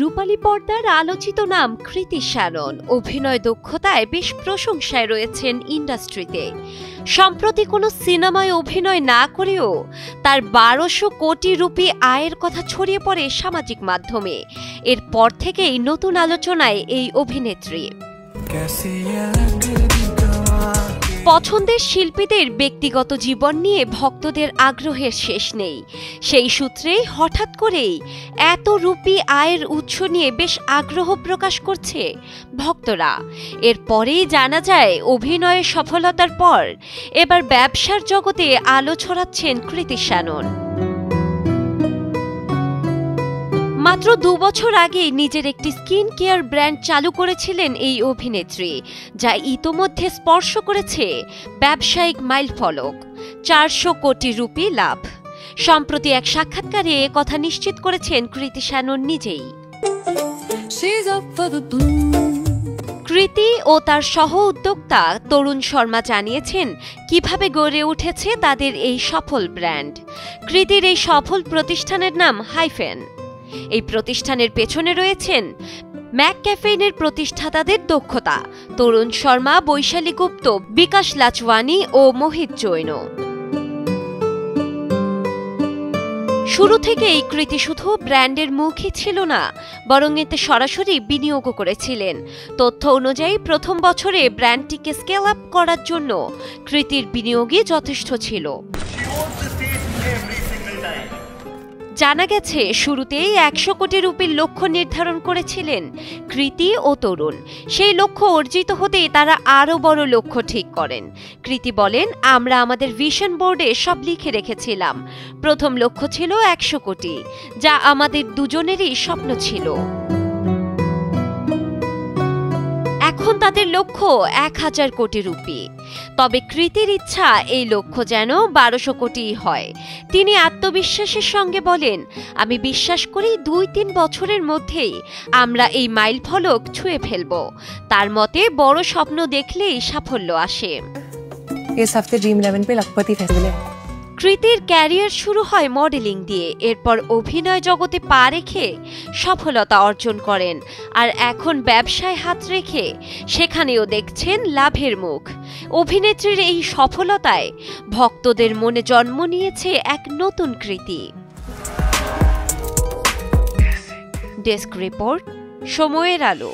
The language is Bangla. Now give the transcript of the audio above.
রূপালী পর্দার আলোচিত নাম কৃতি শ্যানন অভিনয় দক্ষতায় বেশ প্রশংসায় রয়েছেন ইন্ডাস্ট্রিতে। সম্প্রতি কোনো সিনেমায় অভিনয় না করেও তার 1200 কোটি রুপি আয়ের কথা ছড়িয়ে পড়ে সামাজিক মাধ্যমে। এরপর থেকেই নতুন আলোচনায় এই অভিনেত্রী। পছন্দের শিল্পীদের ব্যক্তিগত জীবন নিয়ে ভক্তদের আগ্রহের শেষ নেই। সেই সূত্রেই হঠাৎ করেই এত রুপি আয়ের উৎস নিয়ে বেশ আগ্রহ প্রকাশ করছে ভক্তরা। এরপরেই জানা যায় অভিনয়ের সফলতার পর এবার ব্যবসার জগতে আলো ছড়াচ্ছেন কৃতি শ্যানন। মাত্র 2 বছর আগে নিজের একটি স্কিন কেয়ার ব্র্যান্ড চালু করেছিলেন এই অভিনেত্রী, যা ইতোমধ্যে স্পর্শ করেছে ব্যবসায়িক মাইলফলক, 400 কোটি রুপি লাভ। সম্প্রতি এক সাক্ষাৎকারে কথা নিশ্চিত করেছেন কৃতি শ্যানন নিজেই। কৃতি ও তার সহ উদ্যোক্তা তরুণ শর্মা জানিয়েছেন কিভাবে গড়ে উঠেছে তাদের এই সফল ব্র্যান্ড। কৃতির এই সফল প্রতিষ্ঠানের নাম হাইফেন। এই প্রতিষ্ঠানের পেছনে রয়েছেন ম্যাকক্যাফেইনের প্রতিষ্ঠাতাদের দক্ষতা তরুণ শর্মা, বৈশালী গুপ্ত, বিকাশ লাচওয়ানি ও মোহিত জৈন। শুরু থেকেই কৃতি শুধু ব্র্যান্ডের মুখই ছিল না, বরং এতে সরাসরি বিনিয়োগও করেছিলেন। তথ্য অনুযায়ী প্রথম বছরে ব্র্যান্ডটিকে স্কেল আপ করার জন্য কৃতির বিনিয়োগই যথেষ্ট ছিল। জানা গেছে শুরুতেই 100 কোটি রুপির লক্ষ্য নির্ধারণ করেছিলেন কৃতি ও তরুণ। সেই লক্ষ্য অর্জিত হতেই তারা আরও বড় লক্ষ্য ঠিক করেন। কৃতি বলেন, আমরা আমাদের ভিশন বোর্ডে সব লিখে রেখেছিলাম। প্রথম লক্ষ্য ছিল 100 কোটি, যা আমাদের দুজনেরই স্বপ্ন ছিল। এখন তাদের লক্ষ্য 1000 কোটি রুপি। তবে কৃতির ইচ্ছা এই লক্ষ্য যেন 1200 কোটি হয়। তিনি আত্মবিশ্বাসের সঙ্গে বলেন, আমি বিশ্বাস করি 2-3 বছরের মধ্যেই আমরা এই মাইলফলক ছুঁয়ে ফেলব। তার মতে বড় স্বপ্ন দেখলেই সাফল্য আসে। কৃতির ক্যারিয়ার শুরু হয় মডেলিং দিয়ে, এরপর অভিনয় জগতে পা রেখে সফলতা অর্জন করেন। আর এখন ব্যবসায় হাত রেখে সেখানেও দেখছেন লাভের মুখ। অভিনেত্রীর এই সফলতায় ভক্তদের মনে জন্ম নিয়েছে এক নতুন কৃতি। ডেস্ক রিপোর্ট, সময়ের আলো।